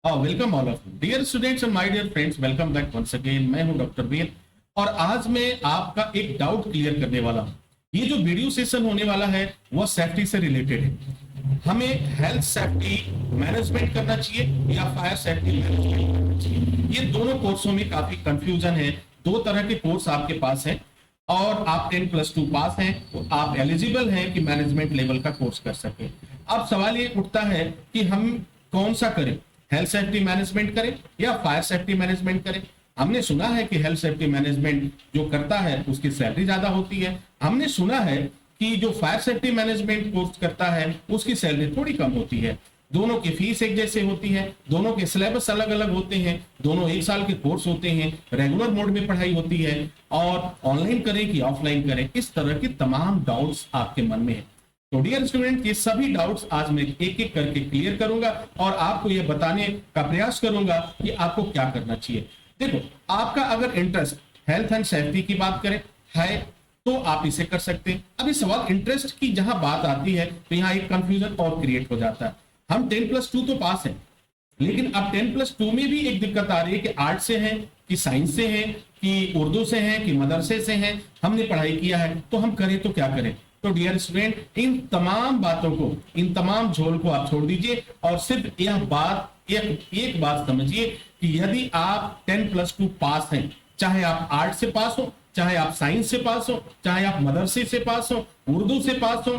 Welcome all of you dear students and my dear friends, welcome back once again. मैं हूं doctor वेद और आज मैं आपका एक डाउट क्लियर करने वाला हूं। ये जो वीडियो सेशन होने वाला है वह सेफ्टी से रिलेटेड है। हमें हेल्थ सेफ्टी मैनेजमेंट करना चाहिए या फायर सेफ्टी मैनेजमेंट करना चाहिए। ये दोनों कोर्सों में काफी कंफ्यूजन है। दो तरह के कोर्स आपके पास है और आप 10+2 पास हैं तो आप एलिजिबल हैं कि मैनेजमेंट लेवल का कोर्स कर सके। अब सवाल ये उठता है कि हम कौन सा करें, हेल्थ सेफ्टी मैनेजमेंट करें या फायर सेफ्टी मैनेजमेंट करें। हमने सुना है कि हेल्थ सेफ्टी मैनेजमेंट जो करता है उसकी सैलरी ज्यादा होती है। हमने सुना है कि जो फायर सेफ्टी मैनेजमेंट कोर्स करता है उसकी सैलरी थोड़ी कम होती है। दोनों की फीस एक जैसे होती है, दोनों के सिलेबस अलग अलग होते हैं, दोनों 1 साल के कोर्स होते हैं, रेगुलर मोड में पढ़ाई होती है और ऑनलाइन करें कि ऑफलाइन करें, इस तरह के तमाम डाउट्स आपके मन में है। तो डियर स्टूडेंट, ये सभी डाउट्स आज मैं एक एक करके क्लियर करूंगा और आपको ये बताने का प्रयास करूंगा कि आपको क्या करना चाहिए। देखो, आपका अगर इंटरेस्ट हेल्थ एंड सेफ्टी की बात करें है तो आप इसे कर सकते हैं। अभी सवाल इंटरेस्ट की जहां बात आती है तो यहाँ एक कंफ्यूजन और क्रिएट हो जाता है। हम 10+2 तो पास हैं, लेकिन अब 10+2 में भी एक दिक्कत आ रही है कि आर्ट से हैं कि साइंस से हैं कि उर्दू से हैं कि मदरसे से हैं, हमने पढ़ाई किया है तो हम करें तो क्या करें। तो डियर स्टूडेंट, इन तमाम बातों को, इन तमाम झोल को आप छोड़ दीजिए और सिर्फ यह बात एक बात समझिए कि यदि आप 10+2 पास हैं, चाहे आप आर्ट से पास हो, चाहे आप साइंस से पास हो, चाहे आप मदरसे से पास हो, उर्दू से पास हो,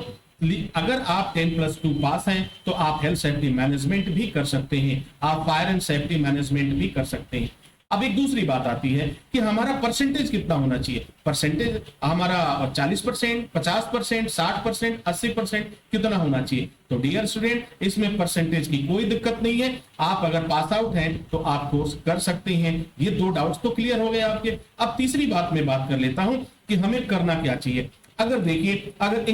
अगर आप 10+2 पास हैं तो आप हेल्थ सेफ्टी मैनेजमेंट भी कर सकते हैं, आप फायर एंड सेफ्टी मैनेजमेंट भी कर सकते हैं। अब एक दूसरी बात आती है कि हमारा परसेंटेज कितना होना चाहिए। परसेंटेज हमारा 40%, 50%, 60%, 80% कितना होना चाहिए। तो डियर स्टूडेंट, इसमें परसेंटेज की कोई दिक्कत नहीं है। आप अगर पास आउट हैं तो आप कोर्स कर सकते हैं। ये दो डाउट्स तो क्लियर हो गए आपके। अब तीसरी बात मैं बात कर लेता हूं कि हमें करना क्या चाहिए। अगर देखिए, अगर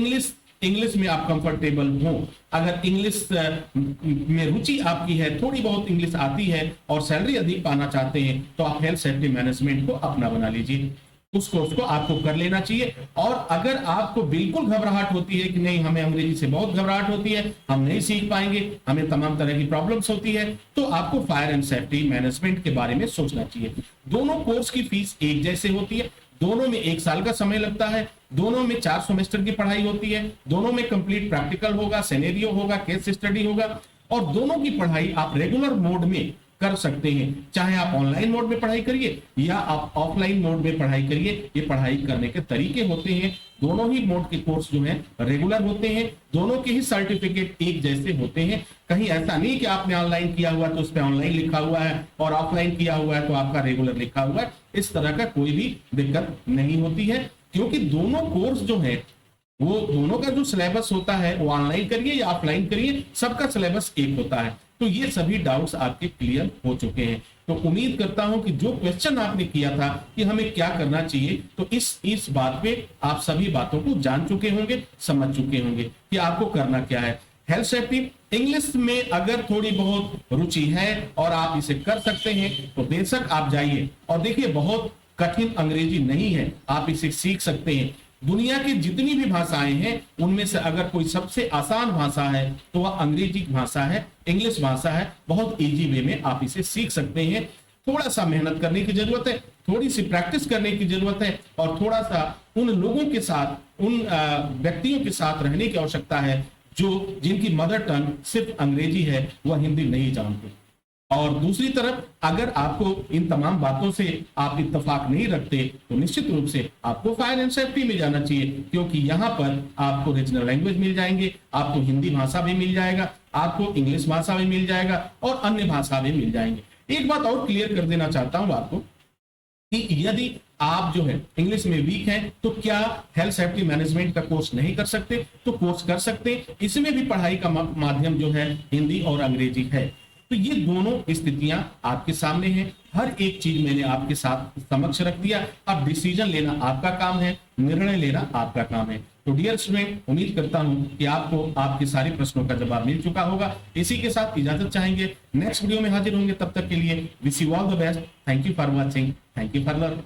इंग्लिश में आप कंफर्टेबल हो, अगर इंग्लिश में रुचि आपकी है, थोड़ी बहुत इंग्लिश आती है और सैलरी अधिक पाना चाहते हैं तो आप हेल्थ सेफ्टी मैनेजमेंट को अपना बना लीजिए। उस कोर्स को आपको कर लेना चाहिए। और अगर आपको बिल्कुल घबराहट होती है कि नहीं, हमें अंग्रेजी से बहुत घबराहट होती है, हम नहीं सीख पाएंगे, हमें तमाम तरह की प्रॉब्लम्स होती है, तो आपको फायर एंड सेफ्टी मैनेजमेंट के बारे में सोचना चाहिए। दोनों कोर्स की फीस एक जैसे होती है, दोनों में 1 साल का समय लगता है, दोनों में 4 सेमेस्टर की पढ़ाई होती है, दोनों में कंप्लीट प्रैक्टिकल होगा, सिनेरियो होगा, केस स्टडी होगा और दोनों की पढ़ाई आप रेगुलर मोड में कर सकते हैं। चाहे आप ऑनलाइन मोड में पढ़ाई करिए या आप ऑफलाइन मोड में पढ़ाई करिए, ये पढ़ाई करने के तरीके होते हैं। दोनों ही मोड के कोर्स जो हैं रेगुलर होते हैं, दोनों के ही सर्टिफिकेट एक जैसे होते हैं। कहीं ऐसा नहीं कि आपने ऑनलाइन किया हुआ तो उस पर ऑनलाइन लिखा हुआ है और ऑफलाइन किया हुआ है तो आपका रेगुलर लिखा हुआ है। इस तरह का कोई भी दिक्कत नहीं होती है, क्योंकि दोनों कोर्स जो है वो दोनों का जो सिलेबस होता है वो ऑनलाइन करिए या ऑफलाइन करिए, सबका सिलेबस एक होता है। तो ये सभी डाउट्स आपके क्लियर हो चुके हैं। तो उम्मीद करता हूं कि जो क्वेश्चन आपने किया था कि हमें क्या करना चाहिए, तो इस बात पे आप सभी बातों को जान चुके होंगे, समझ चुके होंगे कि आपको करना क्या है। हेल्थ सेफ्टी इंग्लिश में अगर थोड़ी बहुत रुचि है और आप इसे कर सकते हैं तो बेशक आप जाइए और देखिए, बहुत कठिन अंग्रेजी नहीं है, आप इसे सीख सकते हैं। दुनिया की जितनी भी भाषाएं हैं उनमें से अगर कोई सबसे आसान भाषा है तो वह अंग्रेजी भाषा है, इंग्लिश भाषा है। बहुत इजी वे में आप इसे सीख सकते हैं। थोड़ा सा मेहनत करने की जरूरत है, थोड़ी सी प्रैक्टिस करने की जरूरत है और थोड़ा सा उन लोगों के साथ, उन व्यक्तियों के साथ रहने की आवश्यकता है जो जिनकी मदर टंग सिर्फ अंग्रेजी है, वह हिंदी नहीं जानते। और दूसरी तरफ अगर आपको इन तमाम बातों से आप इत्तेफाक नहीं रखते तो निश्चित रूप से आपको फायर एंड सेफ्टी में जाना चाहिए, क्योंकि यहाँ पर आपको रीजनल लैंग्वेज मिल जाएंगे, आपको हिंदी भाषा भी मिल जाएगा, आपको इंग्लिश भाषा भी मिल जाएगा और अन्य भाषा भी मिल जाएंगे। एक बात और क्लियर कर देना चाहता हूं आपको कि यदि आप जो है इंग्लिश में वीक हैं तो क्या हेल्थ सेफ्टी मैनेजमेंट का कोर्स नहीं कर सकते? तो कोर्स कर सकते। इसमें भी पढ़ाई का माध्यम जो है हिंदी और अंग्रेजी है। तो ये दोनों स्थितियां आपके सामने हैं। हर एक चीज मैंने आपके साथ समक्ष रख दिया। अब डिसीजन लेना आपका काम है, निर्णय लेना आपका काम है। तो डियर स्टूडेंट, उम्मीद करता हूं कि आपको आपके सारे प्रश्नों का जवाब मिल चुका होगा। इसी के साथ इजाजत चाहेंगे, नेक्स्ट वीडियो में हाजिर होंगे। तब तक के लिए wish you all the best. Thank you for watching, thank you for learning.